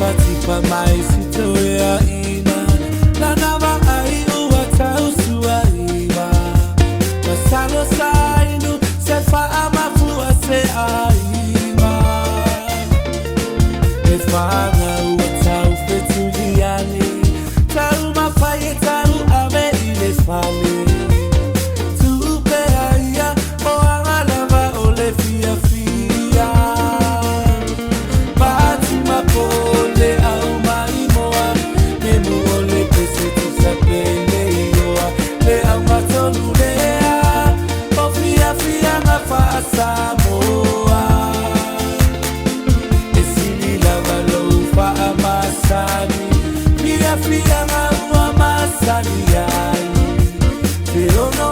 Tipa mai sitoya ina la nava ai uata usua iwa masalo sainu se fa amafu ase aiwa e fa na uata ufetuliani tau mafaye tau ame ile fale tu pe aya o alava ole fia fia bati mapole au mai moa me muole pese tu sapele yoa le au matonu lea o fia fia na fa moa esili lava lo fa amasani fia fia na amasani ai pero no